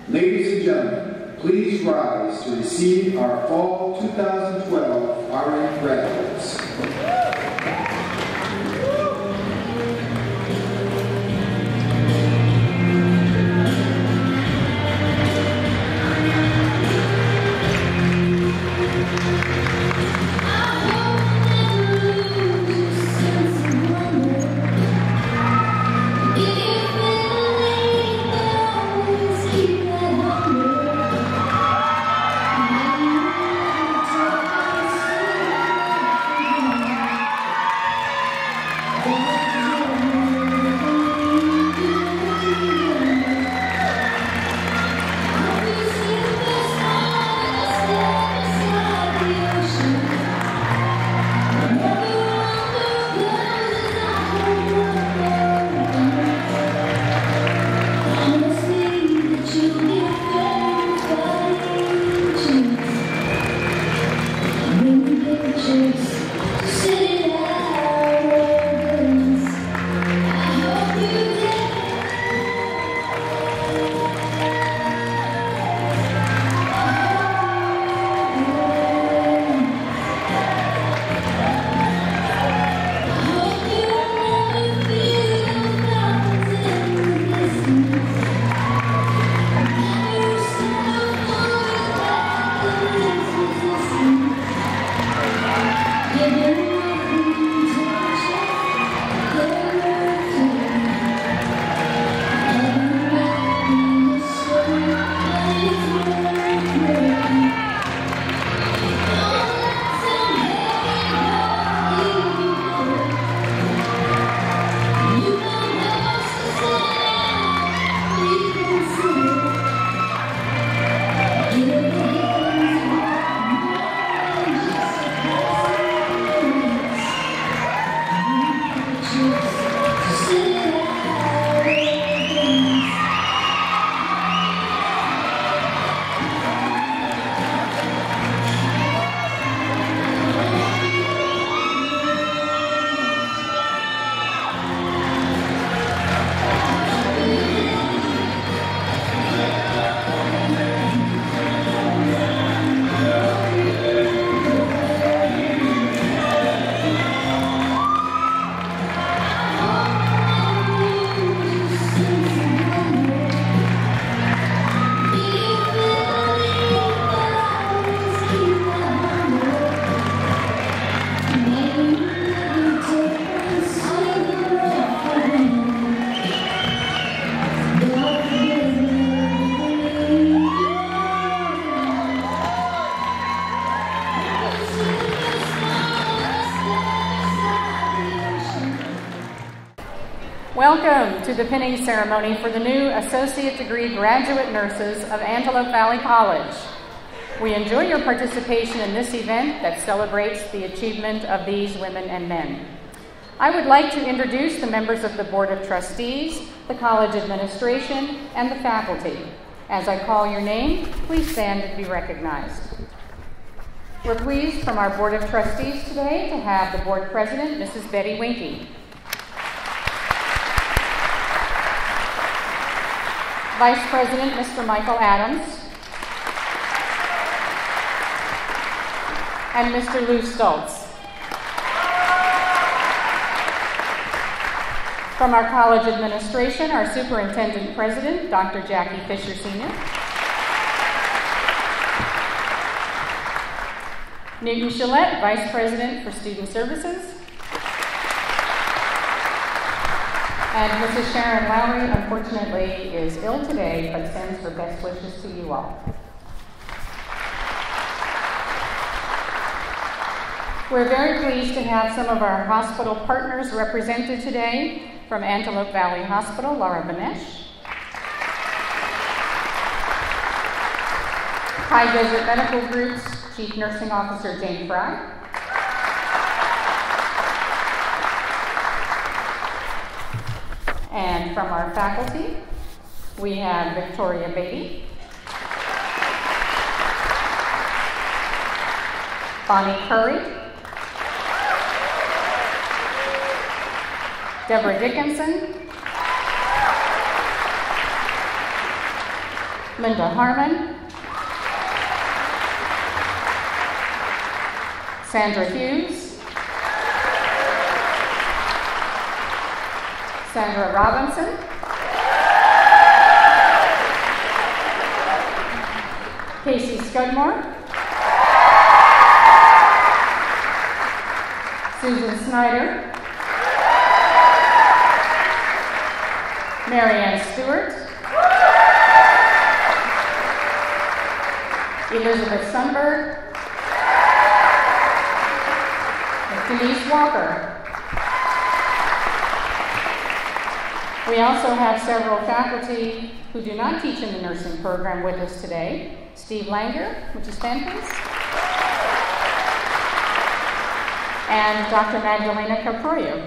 Ladies and gentlemen, please rise to receive our Fall 2012 RN graduates. Welcome to the pinning ceremony for the new Associate Degree Graduate Nurses of Antelope Valley College. We enjoy your participation in this event that celebrates the achievement of these women and men. I would like to introduce the members of the Board of Trustees, the college administration, and the faculty. As I call your name, please stand and be recognized. We're pleased from our Board of Trustees today to have the Board President, Mrs. Betty Winke. Vice President, Mr. Michael Adams, and Mr. Lou Stoltz. From our college administration, our Superintendent President, Dr. Jackie Fisher Sr. Newton Gillette, Vice President for Student Services. And Mrs. Sharon Lowry, unfortunately, is ill today, but sends her best wishes to you all. We're very pleased to have some of our hospital partners represented today. From Antelope Valley Hospital, Laura Benesh. High Desert Medical Group's Chief Nursing Officer, Jane Fry. And from our faculty, we have Victoria Beatty, Bonnie Curry, Deborah Dickinson, Linda Harmon, Sandra Hughes, Sandra Robinson, Casey Scudmore, Susan Snyder, Marianne Stewart, Elizabeth Sundberg, Denise Walker. We also have several faculty who do not teach in the nursing program with us today. Steve Langer, would you stand please? And Dr. Magdalena Caproyo.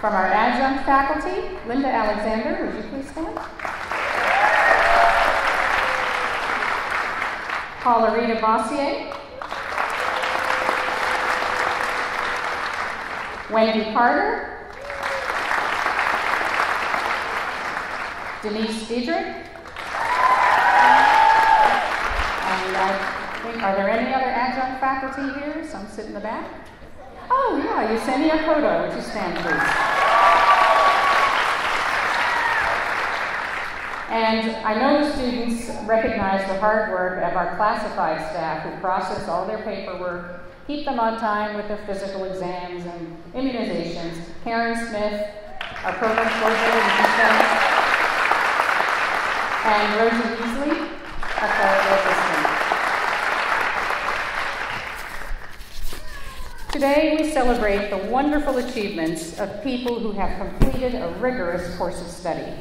From our adjunct faculty, Linda Alexander, would you please stand? Paula Rita Bossier, Wendy Carter, Denise Diedrich, and I think, are there any other adjunct faculty here? Some sit in the back. Oh yeah, Yesenia Cotto, would you stand please? And I know the students recognize the hard work of our classified staff who process all their paperwork, keep them on time with their physical exams and immunizations. Karen Smith, our program coordinator, and Rosie Weasley, our clerical assistant. Today we celebrate the wonderful achievements of people who have completed a rigorous course of study.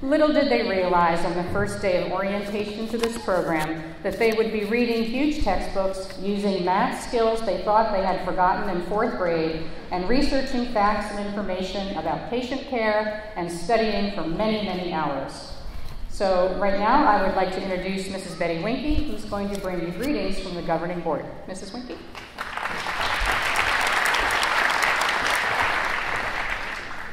Little did they realize on the first day of orientation to this program that they would be reading huge textbooks, using math skills they thought they had forgotten in 4th grade, and researching facts and information about patient care and studying for many, many hours. So right now I would like to introduce Mrs. Betty Winke, who's going to bring you greetings from the governing board. Mrs. Winke.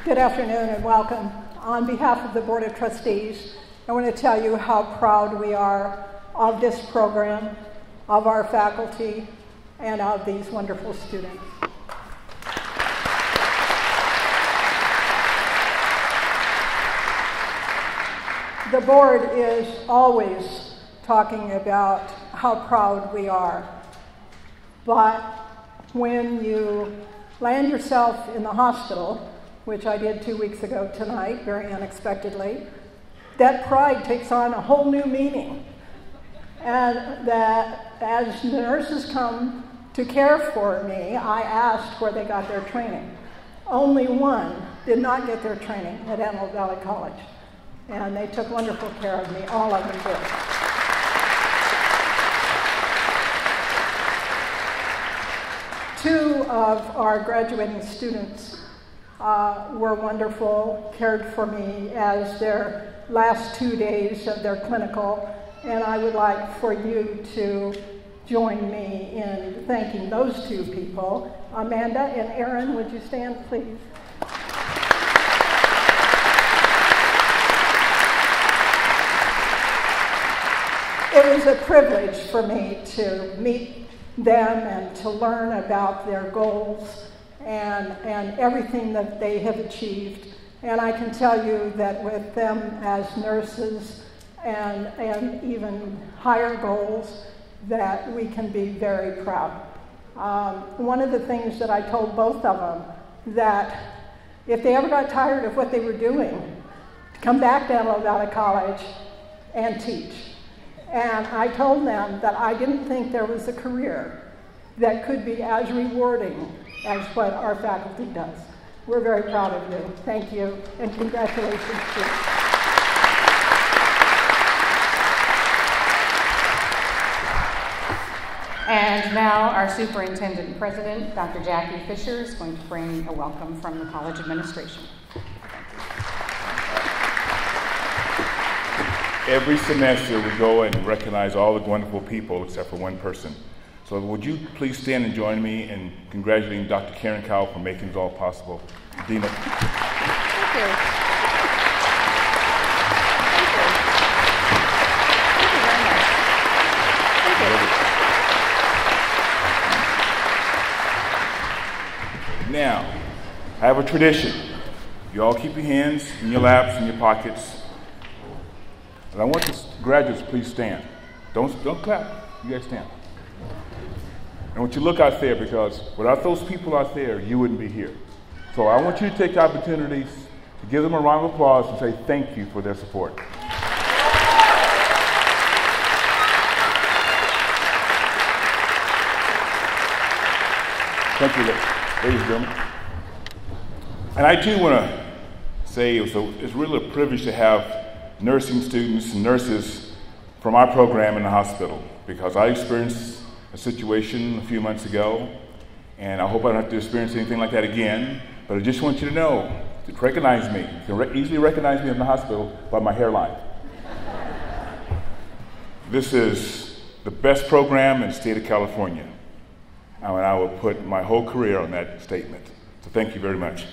Good afternoon and welcome. On behalf of the Board of Trustees, I want to tell you how proud we are of this program, of our faculty, and of these wonderful students. The board is always talking about how proud we are, but when you land yourself in the hospital, which I did 2 weeks ago tonight, very unexpectedly, that pride takes on a whole new meaning. And that as nurses come to care for me, I asked where they got their training. Only one did not get their training at Antelope Valley College. And they took wonderful care of me, all of them did. Two of our graduating students were wonderful, cared for me as their last 2 days of their clinical, and I would like for you to join me in thanking those two people. Amanda and Aaron, would you stand, please? It was a privilege for me to meet them and to learn about their goals and everything that they have achieved. And I can tell you that with them as nurses and even higher goals, that we can be very proud. One of the things that I told both of them, that if they ever got tired of what they were doing, to come back to Antelope Valley College and teach. And I told them that I didn't think there was a career that could be as rewarding as what our faculty does. We're very proud of you. Thank you, and congratulations to you. And now our superintendent and president, Dr. Jackie Fisher, is going to bring a welcome from the college administration. Every semester we go and recognize all the wonderful people except for one person. So would you please stand and join me in congratulating Dr. Karen Cowell for making it all possible. Dina. Thank you. Now, I have a tradition. You all keep your hands in your laps, in your pockets. And I want the graduates to please stand. Don't clap. You guys stand. I want you to look out there, because without those people out there, you wouldn't be here. So I want you to take opportunities to give them a round of applause and say thank you for their support. Thank you, ladies and gentlemen. And I too want to say it's really a privilege to have nursing students and nurses from our program in the hospital, because I experienced a situation a few months ago, and I hope I don't have to experience anything like that again. But I just want you to know, to recognize me. You can easily recognize me in the hospital by my hairline. This is the best program in the state of California. And I will put my whole career on that statement. So thank you very much.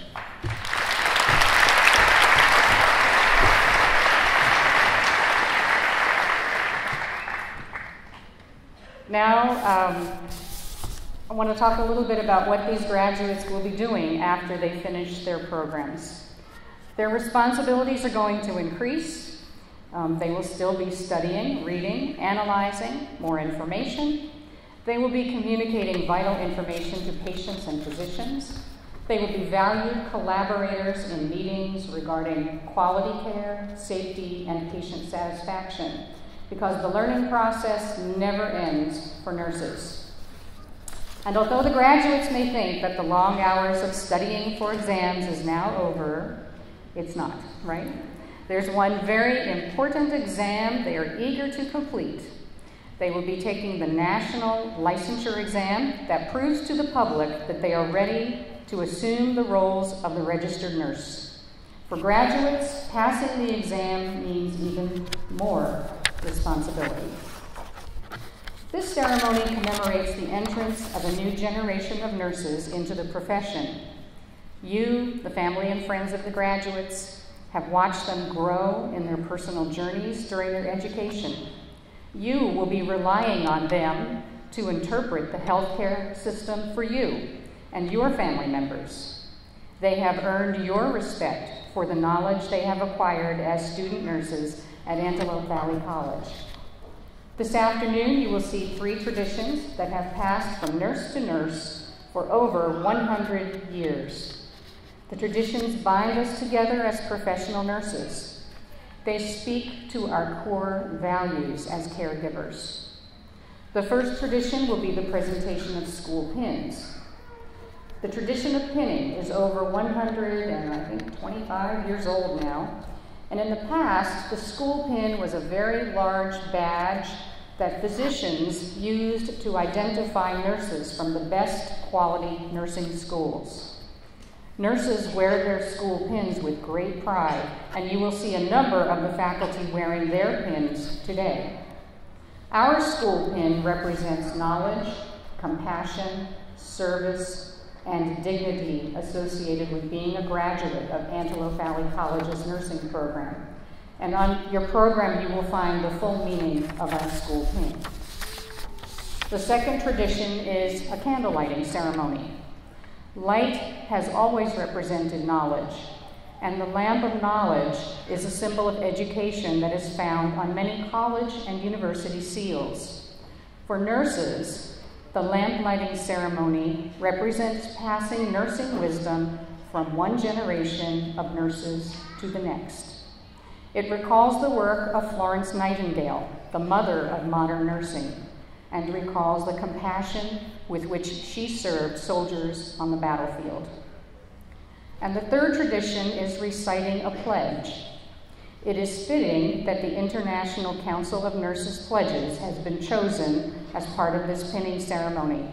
Now, I want to talk a little bit about what these graduates will be doing after they finish their programs. Their responsibilities are going to increase. They will still be studying, reading, analyzing more information. They will be communicating vital information to patients and physicians. They will be valued collaborators in meetings regarding quality care, safety, and patient satisfaction, because the learning process never ends for nurses. And although the graduates may think that the long hours of studying for exams is now over, it's not, right? There's one very important exam they are eager to complete. They will be taking the national licensure exam that proves to the public that they are ready to assume the roles of the registered nurse. For graduates, passing the exam means even more responsibility. This ceremony commemorates the entrance of a new generation of nurses into the profession. You, the family and friends of the graduates, have watched them grow in their personal journeys during their education. You will be relying on them to interpret the healthcare system for you and your family members. They have earned your respect for the knowledge they have acquired as student nurses at Antelope Valley College. This afternoon, you will see 3 traditions that have passed from nurse to nurse for over 100 years. The traditions bind us together as professional nurses. They speak to our core values as caregivers. The first tradition will be the presentation of school pins. The tradition of pinning is over 125 years old now, and in the past, the school pin was a very large badge that physicians used to identify nurses from the best quality nursing schools. Nurses wear their school pins with great pride, and you will see a number of the faculty wearing their pins today. Our school pin represents knowledge, compassion, service, and dignity associated with being a graduate of Antelope Valley College's nursing program. And on your program, you will find the full meaning of our school pin. The second tradition is a candle lighting ceremony. Light has always represented knowledge, and the lamp of knowledge is a symbol of education that is found on many college and university seals. For nurses, the lamp lighting ceremony represents passing nursing wisdom from one generation of nurses to the next. It recalls the work of Florence Nightingale, the mother of modern nursing, and recalls the compassion with which she served soldiers on the battlefield. And the third tradition is reciting a pledge. It is fitting that the International Council of Nurses Pledges has been chosen as part of this pinning ceremony.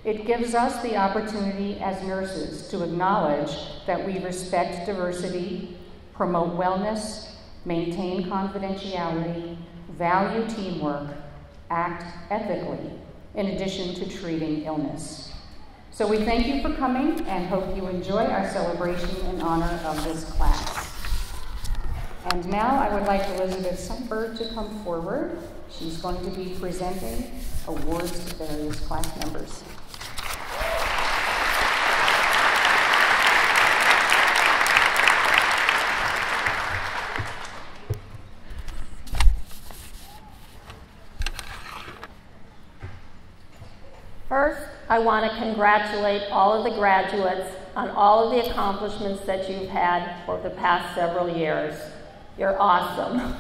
It gives us the opportunity as nurses to acknowledge that we respect diversity, promote wellness, maintain confidentiality, value teamwork, act ethically, in addition to treating illness. So we thank you for coming and hope you enjoy our celebration in honor of this class. And now I would like Elizabeth Sundberg to come forward. She's going to be presenting awards to various class members. I want to congratulate all of the graduates on all of the accomplishments that you've had over the past several years. You're awesome.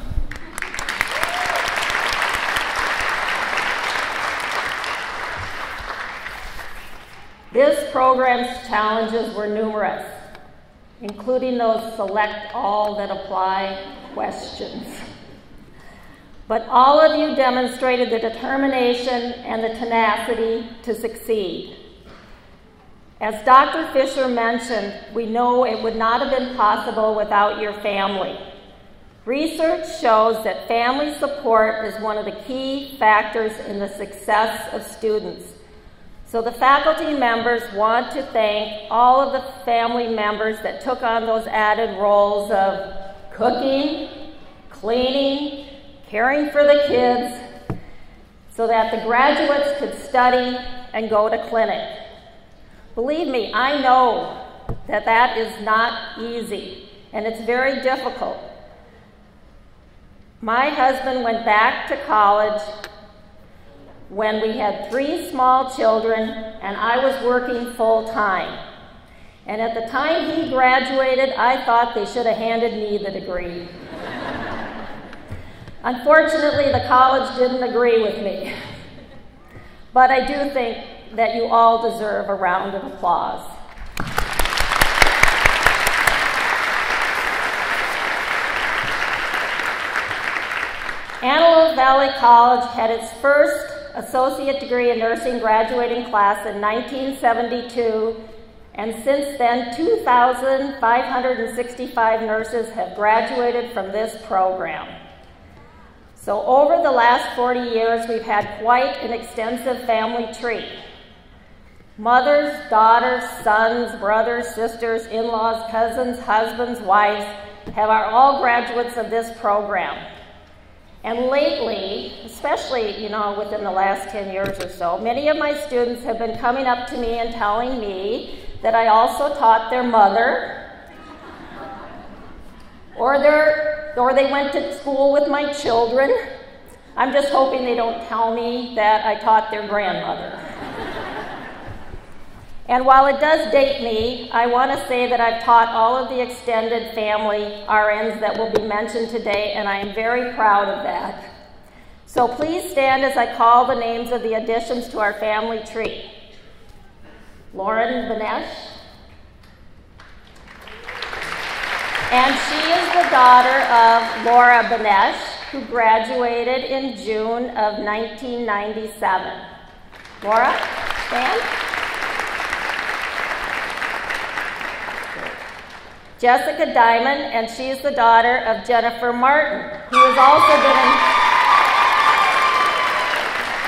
This program's challenges were numerous, including those select all that apply questions. But all of you demonstrated the determination and the tenacity to succeed. As Dr. Fisher mentioned, we know it would not have been possible without your family. Research shows that family support is one of the key factors in the success of students. So the faculty members want to thank all of the family members that took on those added roles of cooking, cleaning, caring for the kids, so that the graduates could study and go to clinic. Believe me, I know that that is not easy, and it's very difficult. My husband went back to college when we had 3 small children, and I was working full-time. And at the time he graduated, I thought they should have handed me the degree. Unfortunately, the college didn't agree with me. But I do think that you all deserve a round of applause. Antelope Valley College had its first associate degree in nursing graduating class in 1972, and since then 2,565 nurses have graduated from this program. So over the last 40 years, we've had quite an extensive family tree. Mothers, daughters, sons, brothers, sisters, in-laws, cousins, husbands, wives are all graduates of this program. And lately, especially, within the last 10 years or so, many of my students have been coming up to me and telling me that I also taught their mother, or they went to school with my children. I'm just hoping they don't tell me that I taught their grandmother. And while it does date me, I want to say that I've taught all of the extended family RNs that will be mentioned today, and I am very proud of that. So please stand as I call the names of the additions to our family tree. Lauren Benesh. And she is the daughter of Laura Benesh, who graduated in June of 1997. Laura, stand. Jessica Diamond, and she is the daughter of Jennifer Martin, who has also been an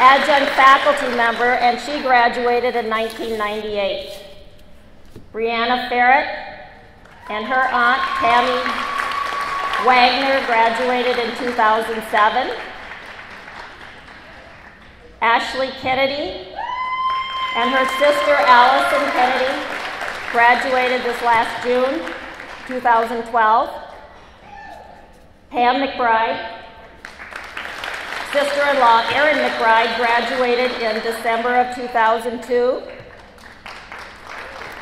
adjunct faculty member, and she graduated in 1998. Brianna Ferret and her aunt, Tammy Wagner, graduated in 2007. Ashley Kennedy and her sister, Allison Kennedy, graduated this last June, 2012. Pam McBride, sister-in-law Erin McBride, graduated in December of 2002.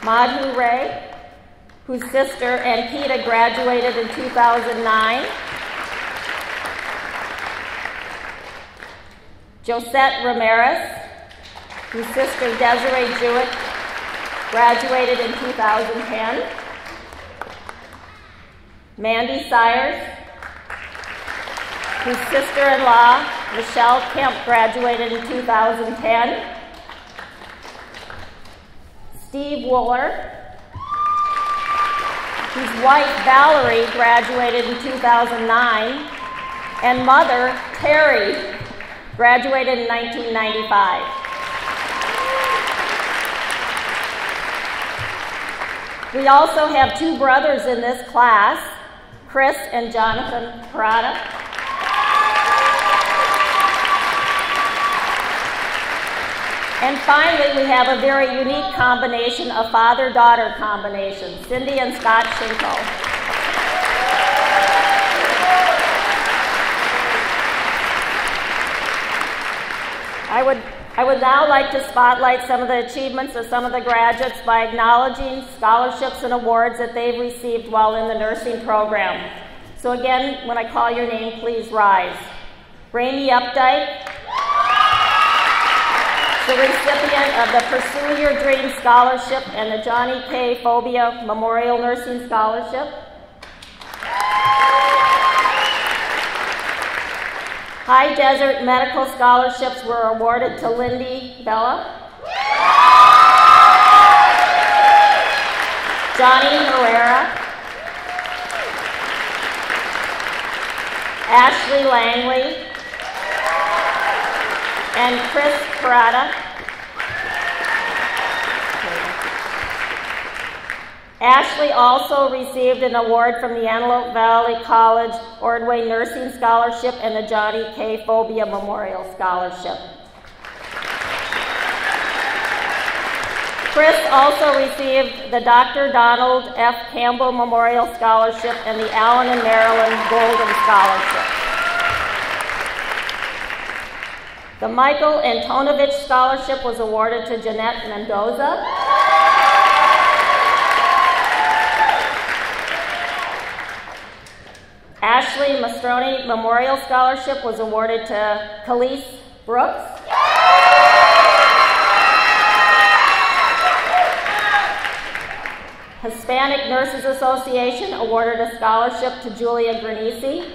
Madhu Ray, whose sister Ankita graduated in 2009. Josette Ramirez, whose sister Desiree Jewett graduated in 2010. Mandy Sires, whose sister-in-law Michelle Kemp graduated in 2010. Steve Wooler, whose wife Valerie graduated in 2009, and mother Terry graduated in 1995. We also have 2 brothers in this class, Chris and Jonathan Parada. And finally, we have a very unique combination, a father-daughter combination, Cindy and Scott Schinko. I would I would now like to spotlight some of the achievements of some of the graduates by acknowledging scholarships and awards that they've received while in the nursing program. So again, when I call your name, please rise. Rainey Updike, the recipient of the Pursue Your Dream Scholarship and the Johnny K. Phobia Memorial Nursing Scholarship. High Desert Medical Scholarships were awarded to Lindy Bella, Johnny Herrera, Ashley Langley, and Chris Parada. Ashley also received an award from the Antelope Valley College Ordway Nursing Scholarship and the Johnny K. Phobia Memorial Scholarship. Chris also received the Dr. Donald F. Campbell Memorial Scholarship and the Allen and Marilyn Golden Scholarship. The Michael Antonovich Scholarship was awarded to Jeanette Mendoza. Ashley Mastroni Memorial Scholarship was awarded to Khalees Brooks. Hispanic Nurses Association awarded a scholarship to Julia Granisi.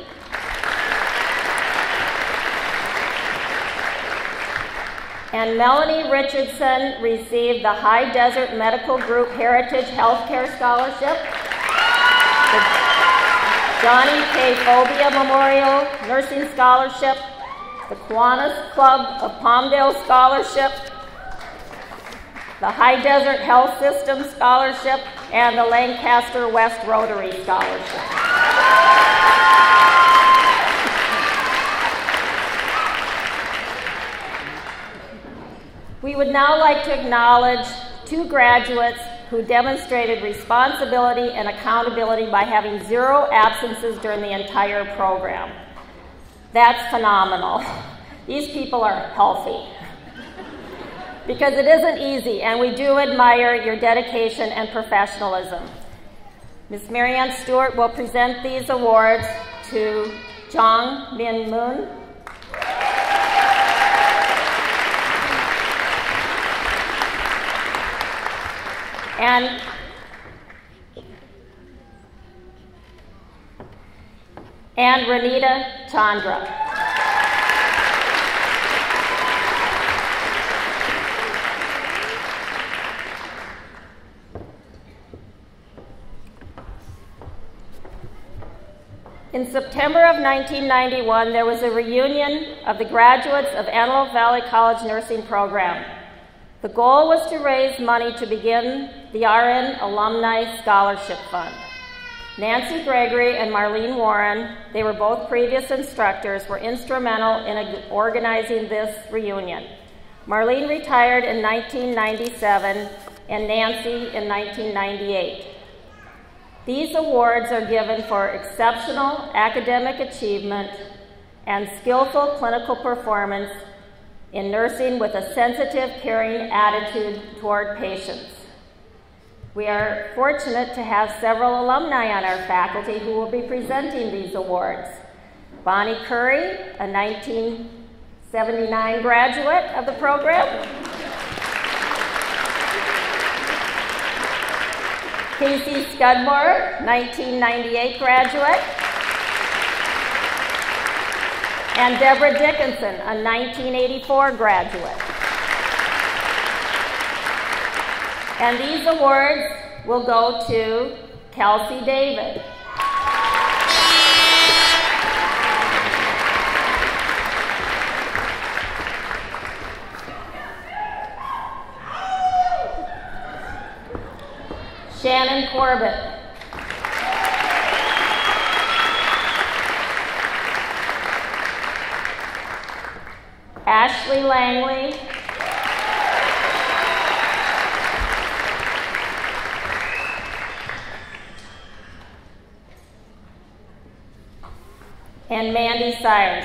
And Melanie Richardson received the High Desert Medical Group Heritage Healthcare Scholarship, the Johnny K. Phobia Memorial Nursing Scholarship, the Kiwanis Club of Palmdale Scholarship, the High Desert Health System Scholarship, and the Lancaster West Rotary Scholarship. We would now like to acknowledge two graduates who demonstrated responsibility and accountability by having 0 absences during the entire program. That's phenomenal. These people are healthy. Because it isn't easy, and we do admire your dedication and professionalism. Ms. Marianne Stewart will present these awards to Jong Min Moon, and Renita Chandra. In September of 1991, there was a reunion of the graduates of Antelope Valley College Nursing Program. The goal was to raise money to begin the RN Alumni Scholarship Fund. Nancy Gregory and Marlene Warren, they were both previous instructors, were instrumental in organizing this reunion. Marlene retired in 1997 and Nancy in 1998. These awards are given for exceptional academic achievement and skillful clinical performance in nursing with a sensitive, caring attitude toward patients. We are fortunate to have several alumni on our faculty who will be presenting these awards. Bonnie Curry, a 1979 graduate of the program. Casey Scudmore, 1998 graduate. And Deborah Dickinson, a 1984 graduate. And these awards will go to Kelsey David. Shannon Corbett. Ashley Langley. And Mandy Sires.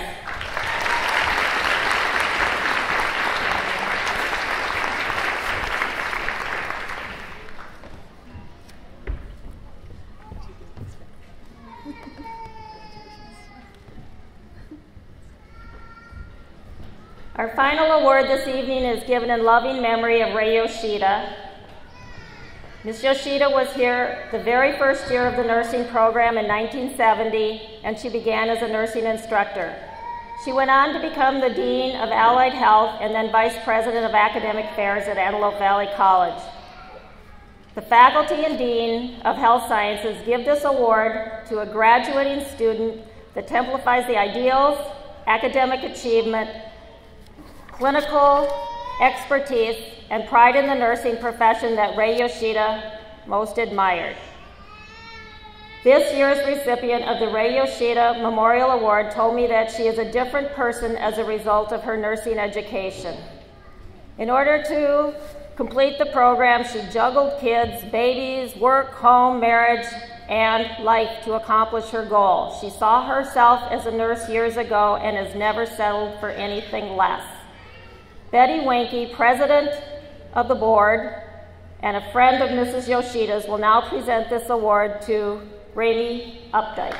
Our final award this evening is given in loving memory of Ray Yoshida. Ms. Yoshida was here the very first year of the nursing program in 1970, and she began as a nursing instructor. She went on to become the Dean of Allied Health and then Vice President of Academic Affairs at Antelope Valley College. The faculty and Dean of Health Sciences give this award to a graduating student that exemplifies the ideals, academic achievement, clinical expertise, and pride in the nursing profession that Ray Yoshida most admired. This year's recipient of the Ray Yoshida Memorial Award told me that she is a different person as a result of her nursing education. In order to complete the program, she juggled kids, babies, work, home, marriage, and life to accomplish her goal. She saw herself as a nurse years ago and has never settled for anything less. Betty Winke, president of the board and a friend of Mrs. Yoshida's, will now present this award to Rainey Updike.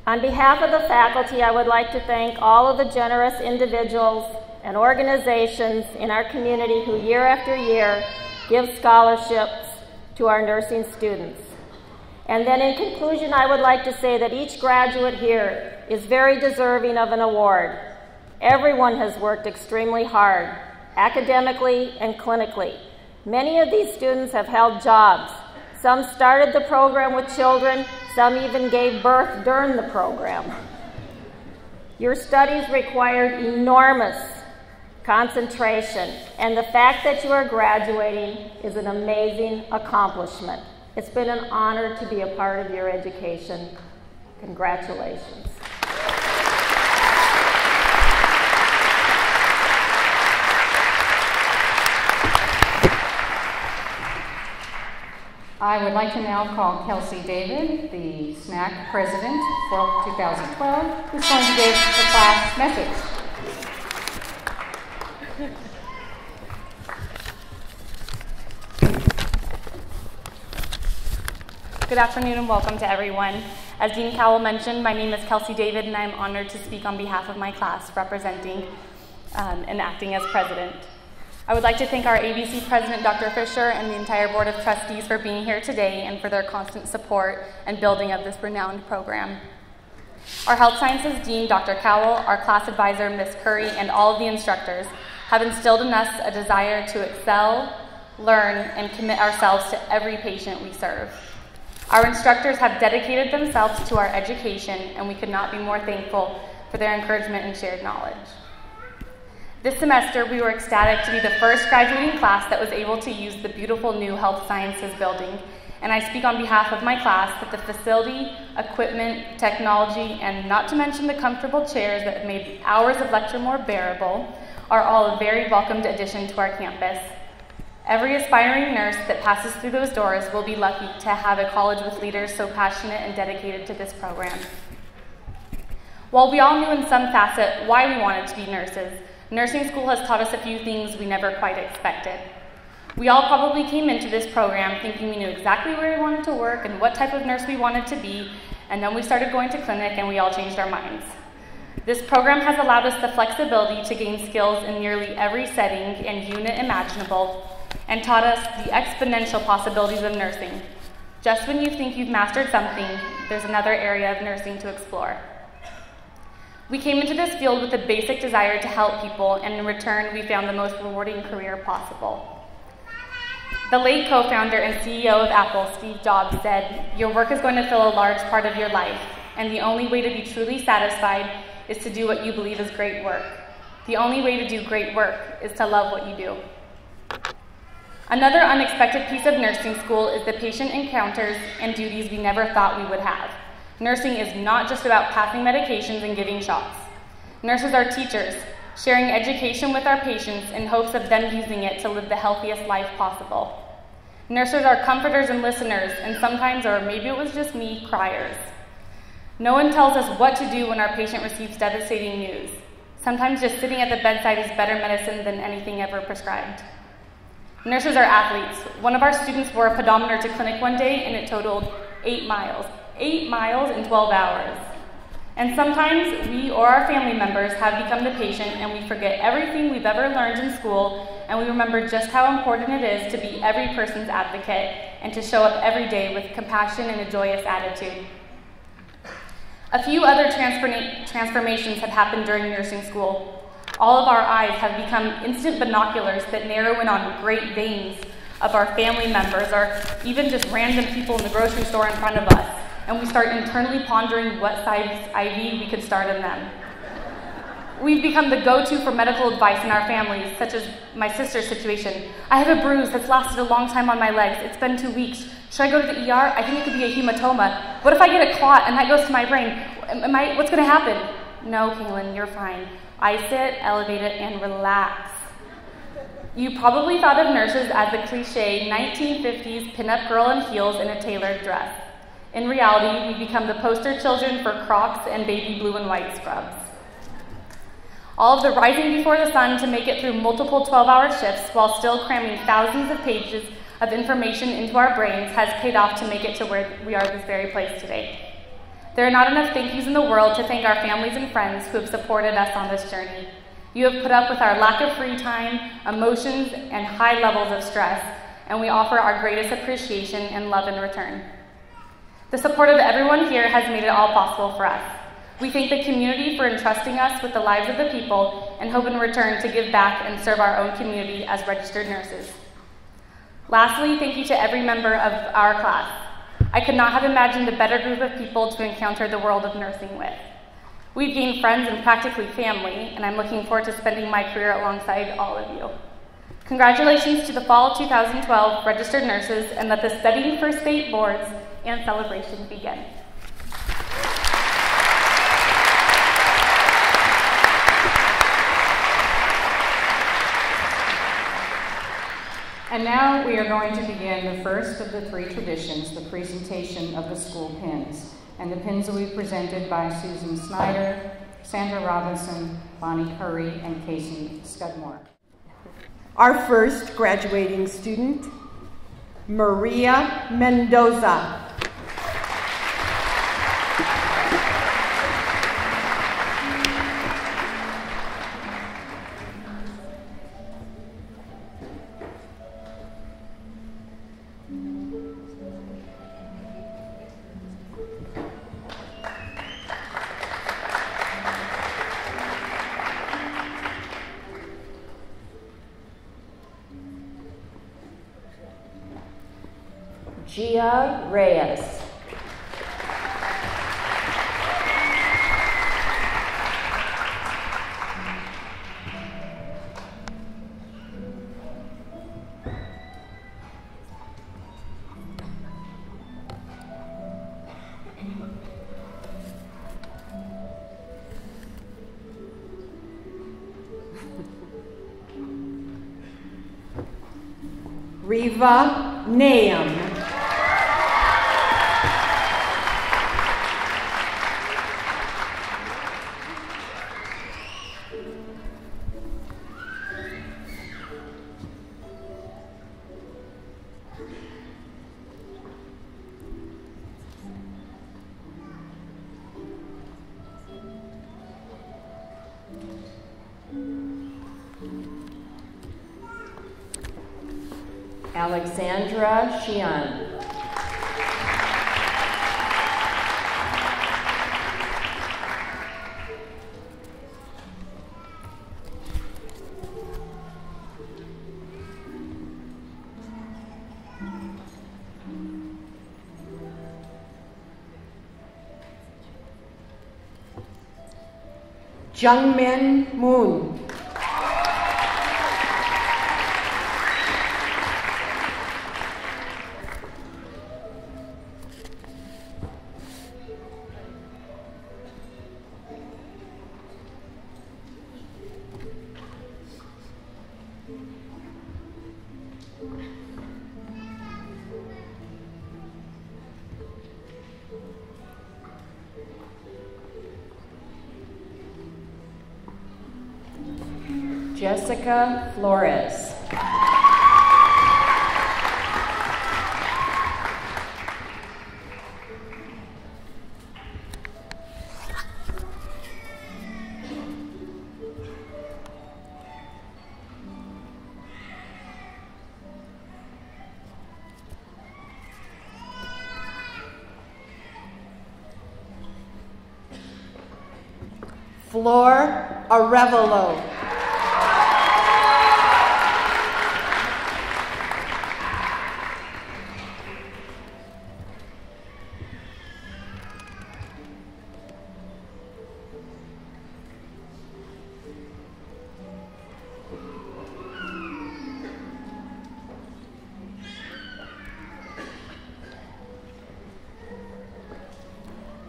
On behalf of the faculty, I would like to thank all of the generous individuals and organizations in our community who year after year give scholarships to our nursing students. And then in conclusion, I would like to say that each graduate here is very deserving of an award. Everyone has worked extremely hard, academically and clinically. Many of these students have held jobs. Some started the program with children, some even gave birth during the program. Your studies required enormous concentration, and the fact that you are graduating is an amazing accomplishment. It's been an honor to be a part of your education. Congratulations. I would like to now call Kelsey David, the SNAC president for 2012, who's going to give the class message. Good afternoon and welcome to everyone. As Dean Cowell mentioned, my name is Kelsey David and I'm honored to speak on behalf of my class representing and acting as president. I would like to thank our AVC president, Dr. Fisher, and the entire board of trustees for being here today and for their constant support and building of this renowned program. Our health sciences dean, Dr. Cowell, our class advisor, Ms. Curry, and all of the instructors have instilled in us a desire to excel, learn, and commit ourselves to every patient we serve. Our instructors have dedicated themselves to our education, and we could not be more thankful for their encouragement and shared knowledge. This semester, we were ecstatic to be the first graduating class that was able to use the beautiful new health sciences building, and I speak on behalf of my class that the facility, equipment, technology, and not to mention the comfortable chairs that made the hours of lecture more bearable are all a very welcomed addition to our campus. Every aspiring nurse that passes through those doors will be lucky to have a college with leaders so passionate and dedicated to this program. While we all knew in some facet why we wanted to be nurses, nursing school has taught us a few things we never quite expected. We all probably came into this program thinking we knew exactly where we wanted to work and what type of nurse we wanted to be, and then we started going to clinic and we all changed our minds. This program has allowed us the flexibility to gain skills in nearly every setting and unit imaginable, and taught us the exponential possibilities of nursing. Just when you think you've mastered something, there's another area of nursing to explore. We came into this field with a basic desire to help people, and in return, we found the most rewarding career possible. The late co-founder and CEO of Apple, Steve Jobs, said, "Your work is going to fill a large part of your life, and the only way to be truly satisfied is to do what you believe is great work. The only way to do great work is to love what you do." Another unexpected piece of nursing school is the patient encounters and duties we never thought we would have. Nursing is not just about passing medications and giving shots. Nurses are teachers, sharing education with our patients in hopes of them using it to live the healthiest life possible. Nurses are comforters and listeners, and sometimes, or maybe it was just me, criers. No one tells us what to do when our patient receives devastating news. Sometimes just sitting at the bedside is better medicine than anything ever prescribed. Nurses are athletes. One of our students wore a pedometer to clinic one day and it totaled 8 miles. 8 miles in 12 hours. And sometimes we or our family members have become the patient and we forget everything we've ever learned in school, and we remember just how important it is to be every person's advocate and to show up every day with compassion and a joyous attitude. A few other transformations have happened during nursing school. All of our eyes have become instant binoculars that narrow in on great veins of our family members or even just random people in the grocery store in front of us. And we start internally pondering what size IV we could start in them. We've become the go-to for medical advice in our families, such as my sister's situation. I have a bruise that's lasted a long time on my legs. It's been 2 weeks. Should I go to the ER? I think it could be a hematoma. What if I get a clot and that goes to my brain? What's going to happen? No, Kaylin, you're fine. Ice it, elevate it, and relax. You probably thought of nurses as the cliche 1950s pinup girl in heels and a tailored dress. In reality, we've become the poster children for Crocs and baby blue and white scrubs. All of the rising before the sun to make it through multiple 12-hour shifts while still cramming thousands of pages of information into our brains has paid off to make it to where we are this very place today. There are not enough thank yous in the world to thank our families and friends who have supported us on this journey. You have put up with our lack of free time, emotions, and high levels of stress, and we offer our greatest appreciation and love in return. The support of everyone here has made it all possible for us. We thank the community for entrusting us with the lives of the people and hope in return to give back and serve our own community as registered nurses. Lastly, thank you to every member of our class. I could not have imagined a better group of people to encounter the world of nursing with. We've gained friends and practically family, and I'm looking forward to spending my career alongside all of you. Congratulations to the Fall 2012 registered nurses, and let the studying for state boards and celebration begin. And now we are going to begin the first of the 3 traditions, the presentation of the school pins. And the pins will be presented by Susan Snyder, Sandra Robinson, Bonnie Curry, and Casey Scudmore. Our first graduating student, Maria Mendoza. Gia Reyes. Riva Nahum. Alexandra Sheehan. Jungmin Moon. Jessica Flores. Flor Arevalo.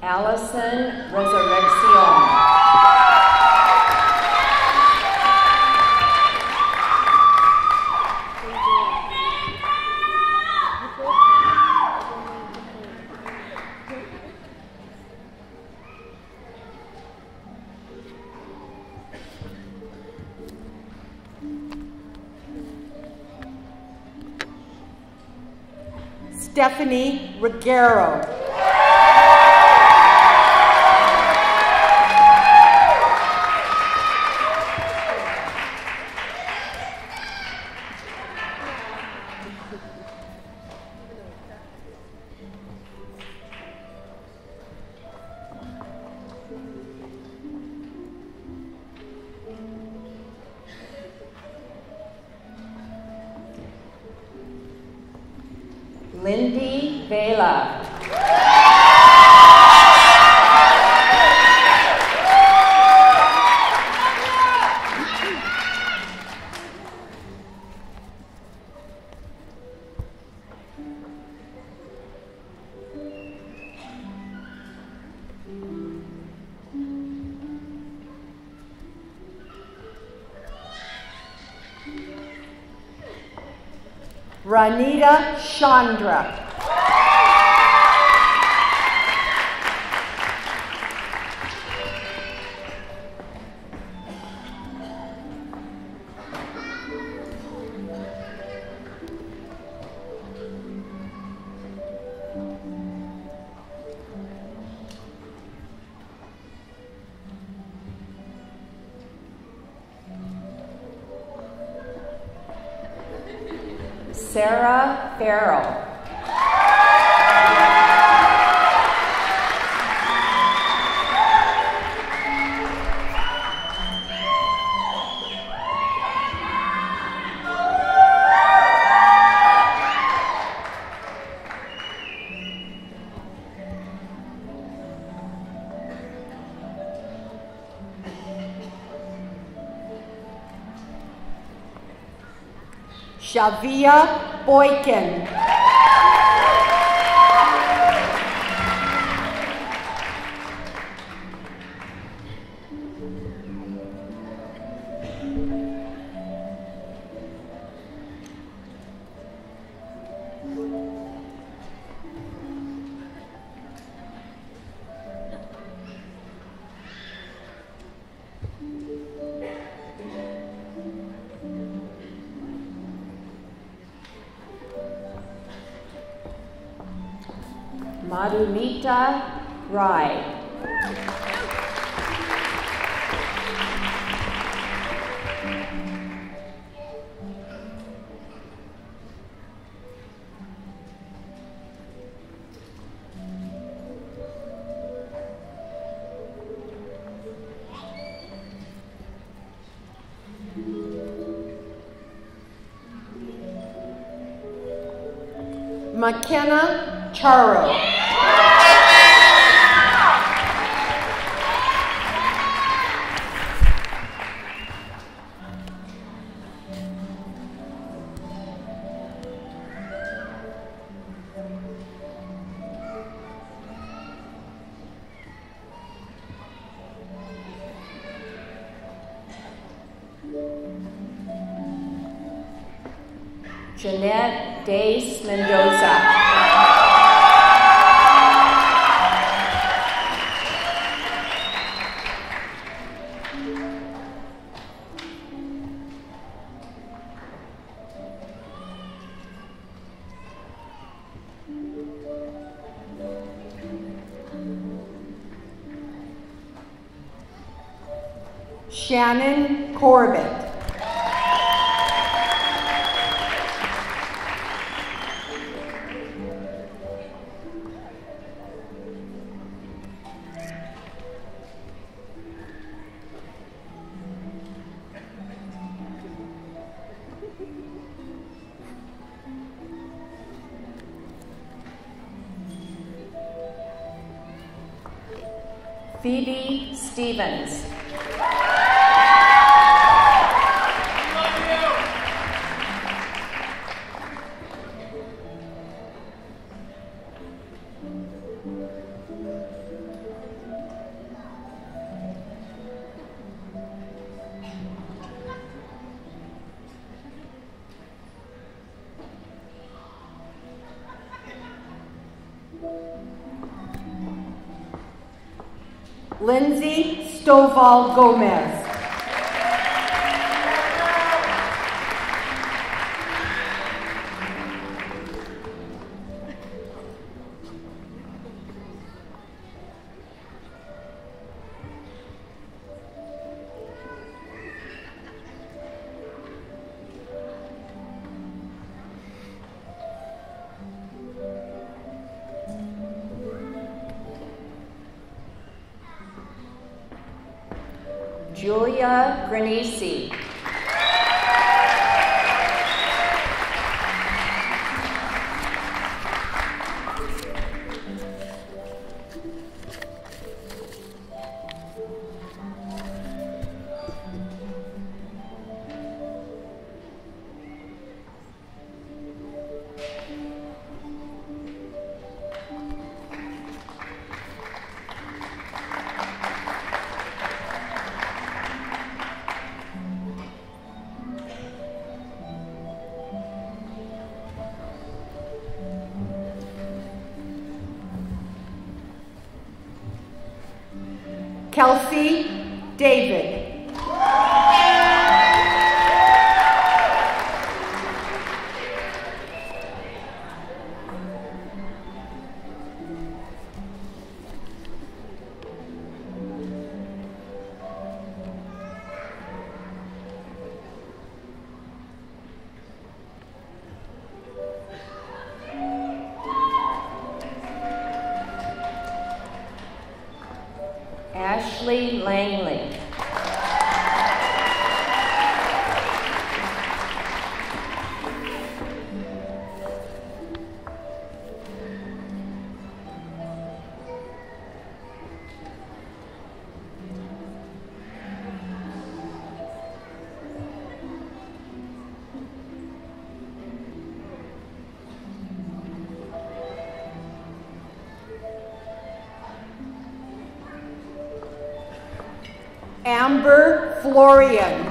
Allison Resurrección. Stephanie Ruggiero. Lindy Vela. Ranita Chandra. Sarah Farrell. Shavia Boykin. Madhumita Rai. McKenna Charo. Jeanette Dace Mendoza. Shannon Corbett. Phoebe Stevens. Lindsay Stovall Gomez. Julia Granisi. Kelsey David. Ashley Langley. Amber Florian.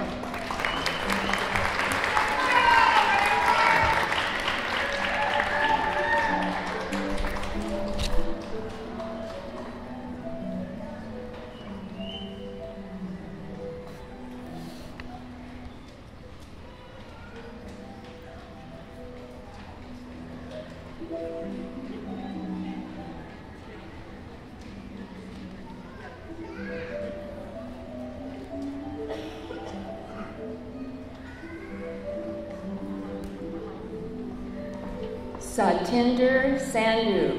Satinder Sandhu.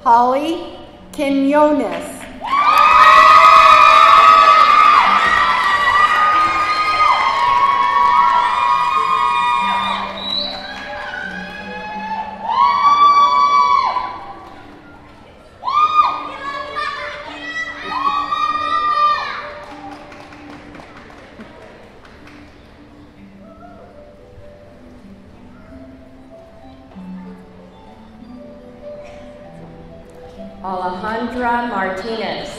Holly Quinones. Alejandra Martinez.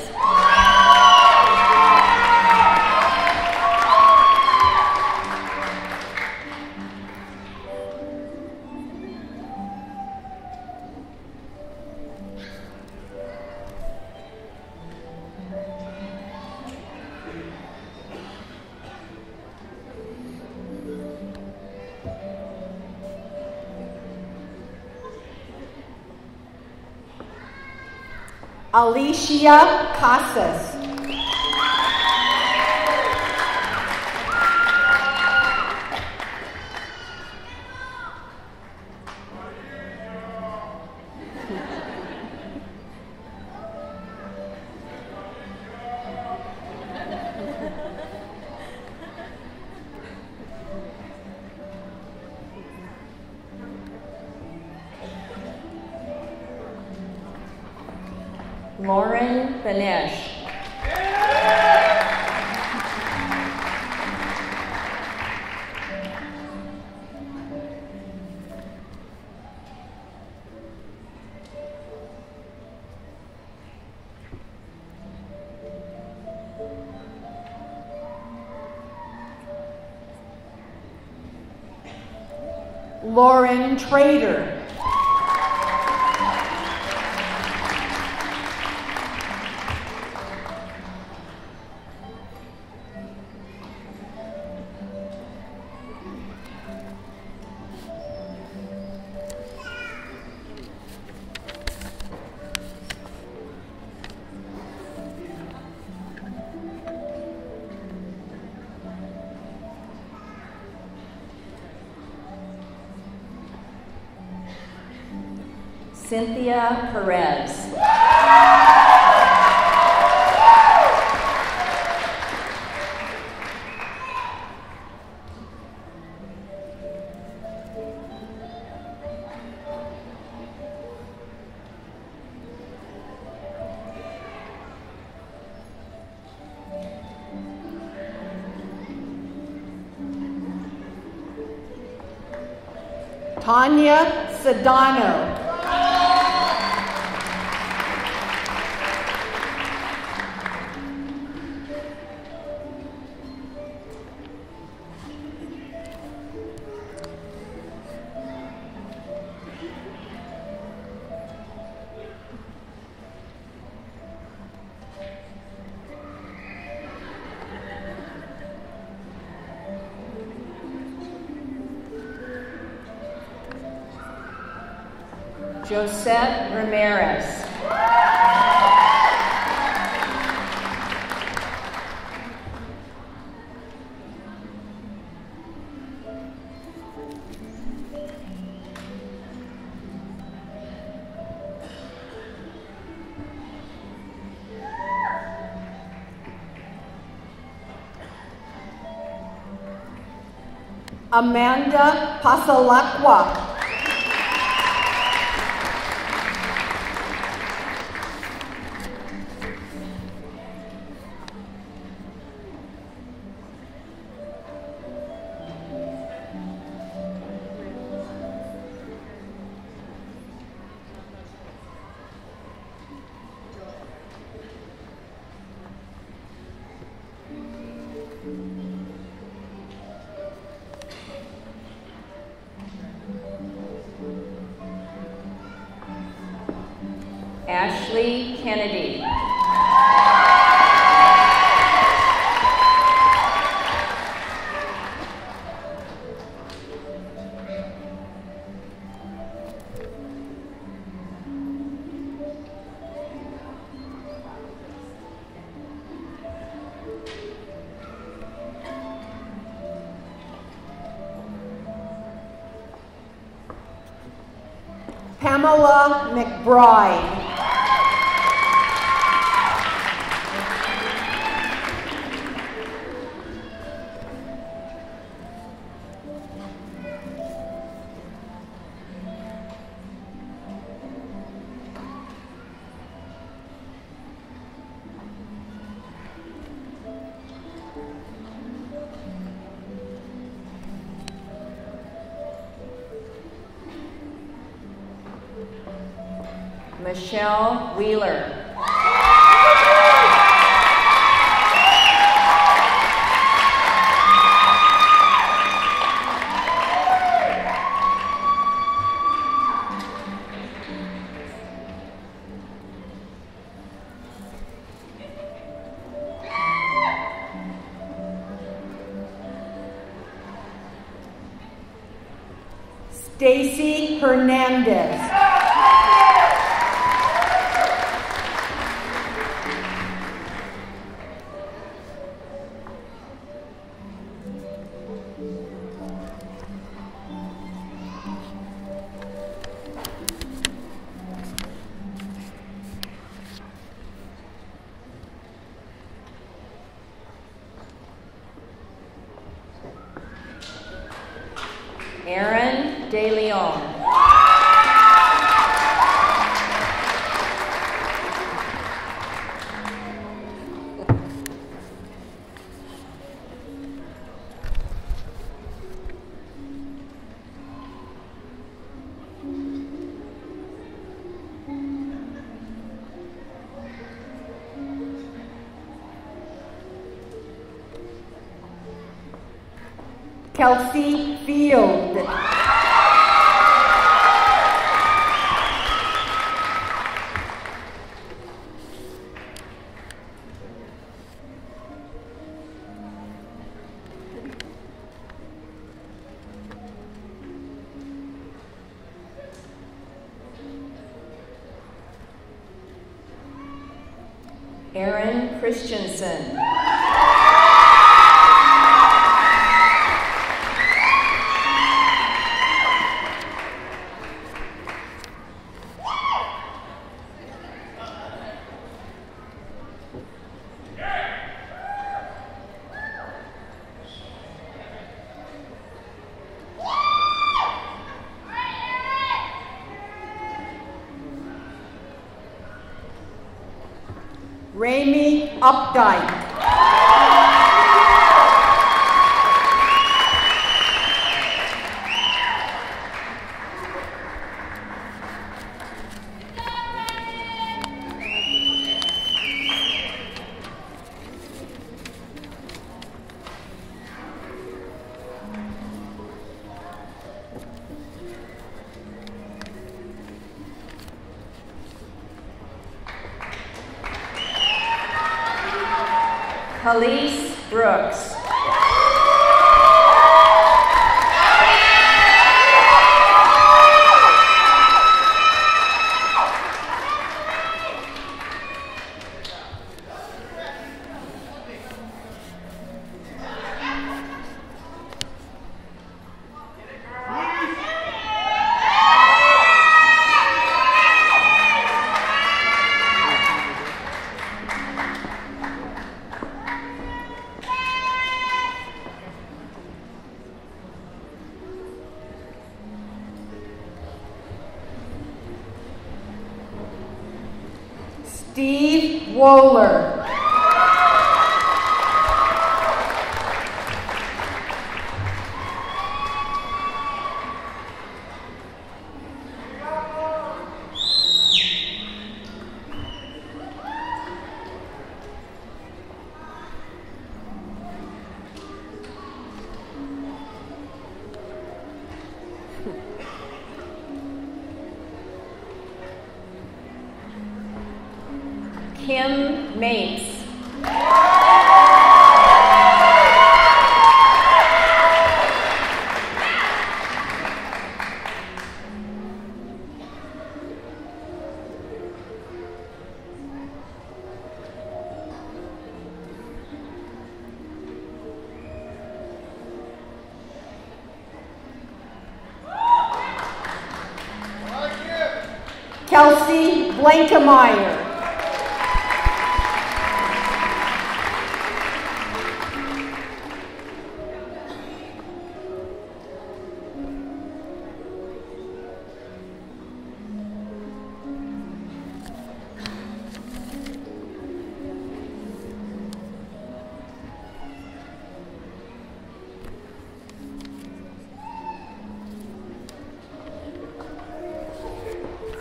Alicia Casas. Lauren Benesh. Lauren Trader. Cynthia Perez. Tanya Sedano. Josette Ramirez. Amanda Pasalakwa. Ashley Kennedy. Pamela McBride. Michelle Wheeler. Stacy Hernandez. Aaron De Leon. Kelsey Field. Aaron Christensen. Ramy Updike. Khalees Brooks. Steve Wohler. Kim Mapes. Kelsey Blankemeyer.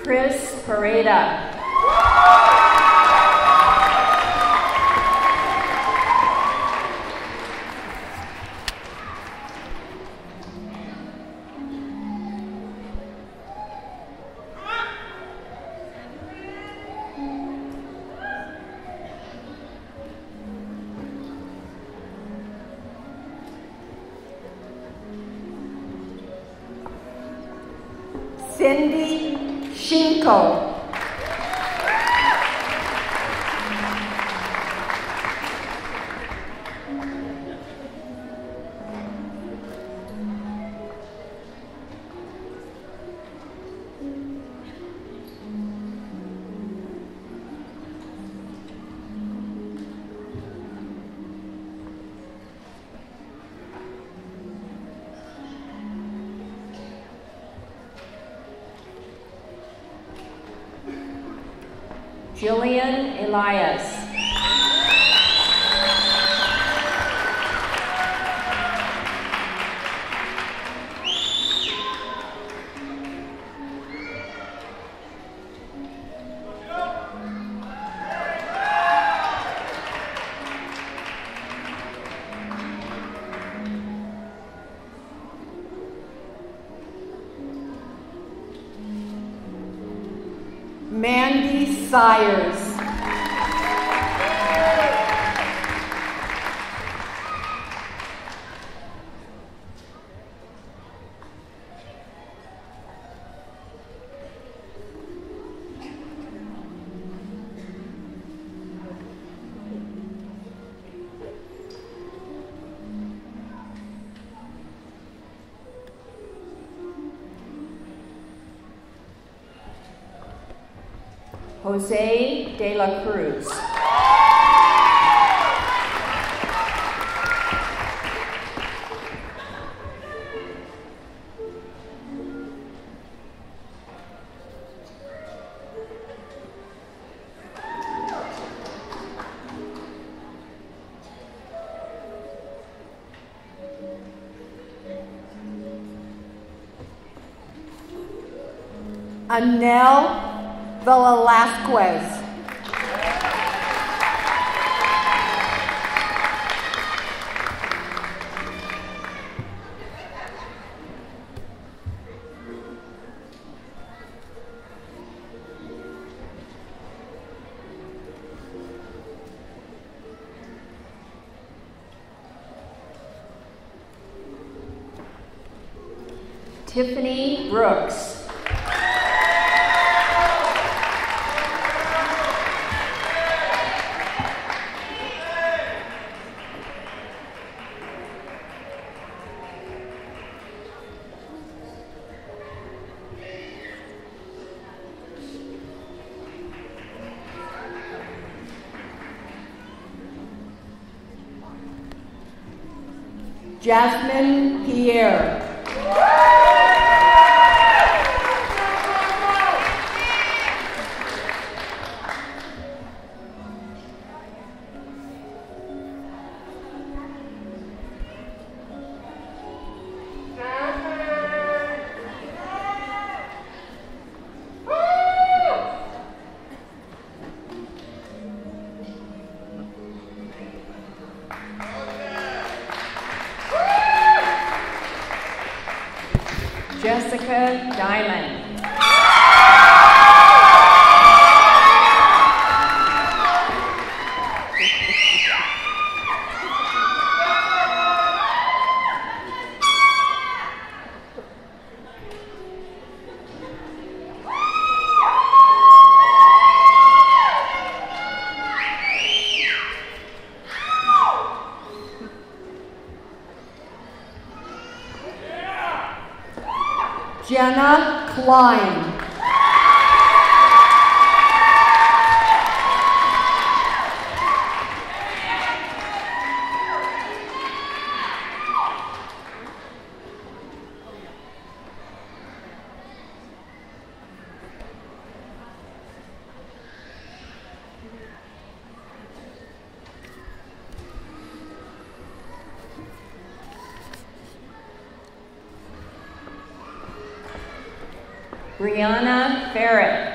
Chris Pareda. Cindy Shinko. Jillian Elias. Mandy Sires. Jose de la Cruz. Anel Velasquez. Tiffany Brooks. Jasmine Pierre. Jessica Diamond. Jenna Klein. Brianna Barrett.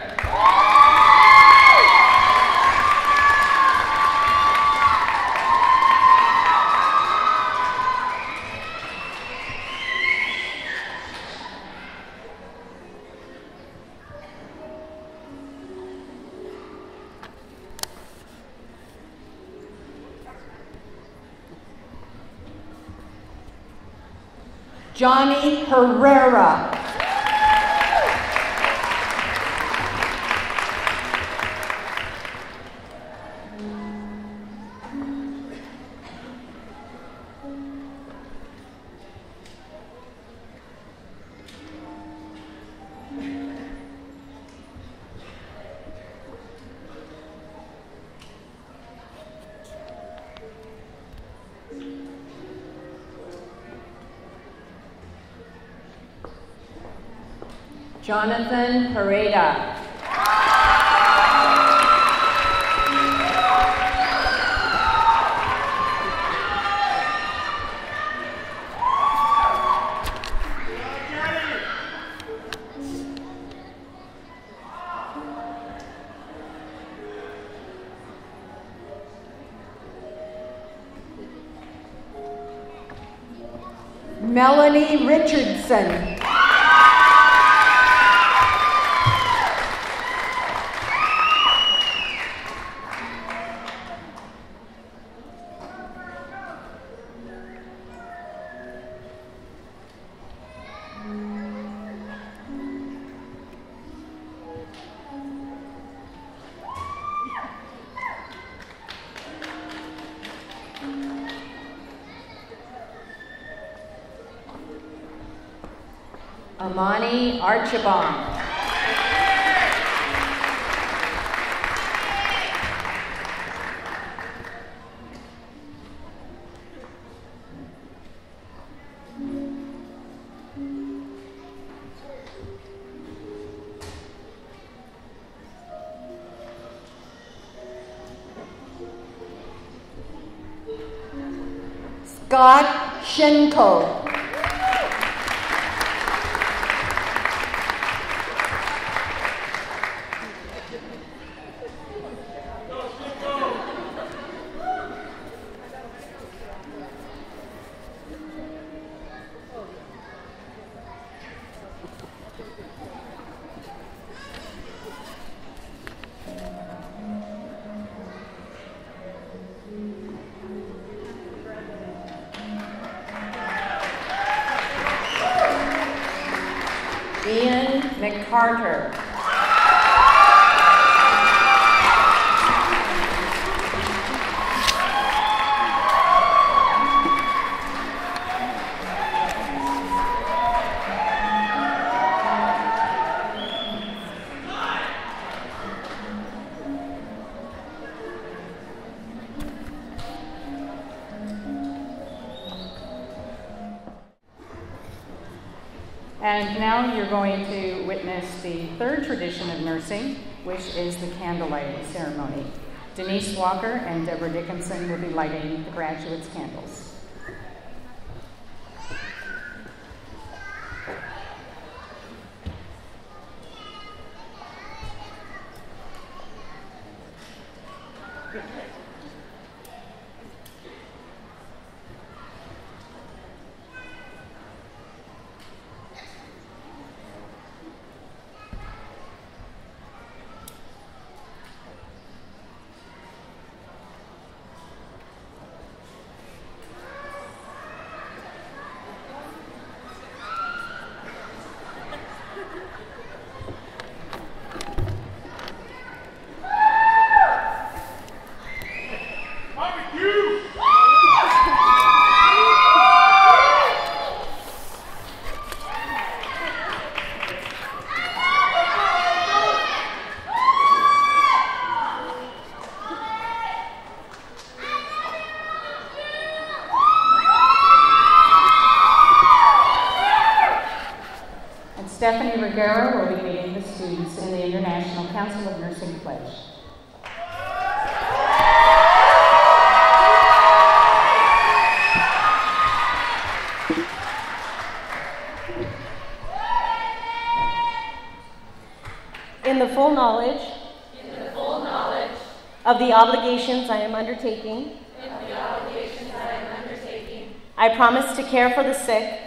Johnny Herrera. Jonathan Pareda. Melanie Richardson. Amani Archibong. Scott Shinko. Ian McCarter. And now you're going to witness the third tradition of nursing, which is the candlelighting ceremony. Denise Walker and Deborah Dickinson will be lighting the graduates' candles. Stephanie Rivera will be leading the students in the International Council of Nursing Pledge. In the full knowledge of the obligations I am undertaking, I promise to care for the sick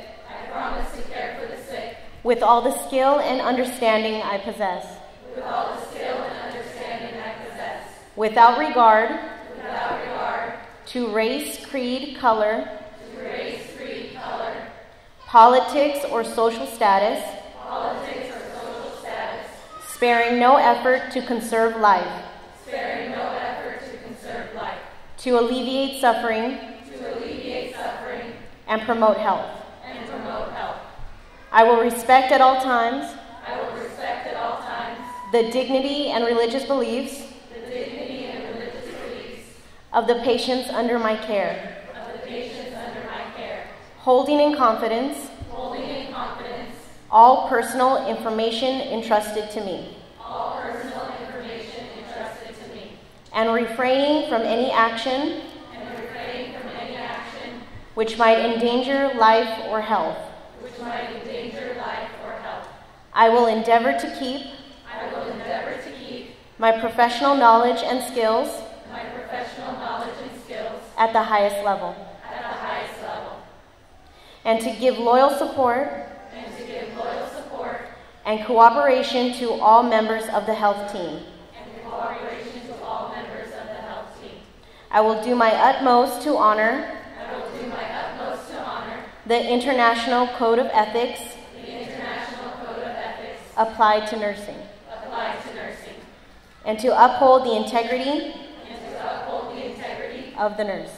with all the skill and understanding I possess. Without regard to race, creed, color, politics or social status, sparing no effort to conserve life, to alleviate suffering, and promote health. I will respect at all times the dignity and religious beliefs of the patients under my care, holding in confidence all personal information entrusted to me, and refraining from any action which might endanger life or health. I will endeavor to keep my professional knowledge and skills at the highest level. and to give loyal support and cooperation to all members of the health team. I will do my utmost to honor the International Code of Ethics applied to nursing, and to uphold the integrity of the nurse.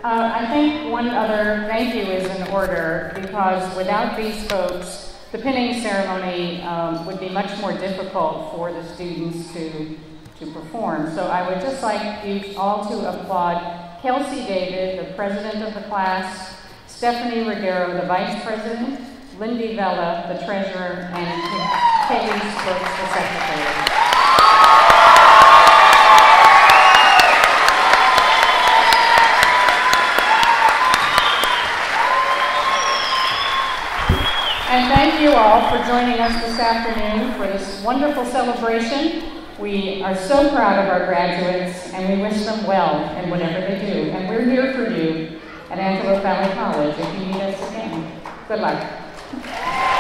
I think one other thank you is in order, because without these folks, the pinning ceremony would be much more difficult for the students to perform. So I would just like you all to applaud Kelsey David, the president of the class, Stephanie Ruggiero, the vice president, Lindy Vella, the treasurer, and Katie Stokes, the secretary. And thank you all for joining us this afternoon for this wonderful celebration. We are so proud of our graduates, and we wish them well in whatever they do. And we're here for you at Antelope Valley College if you need us again. Good luck.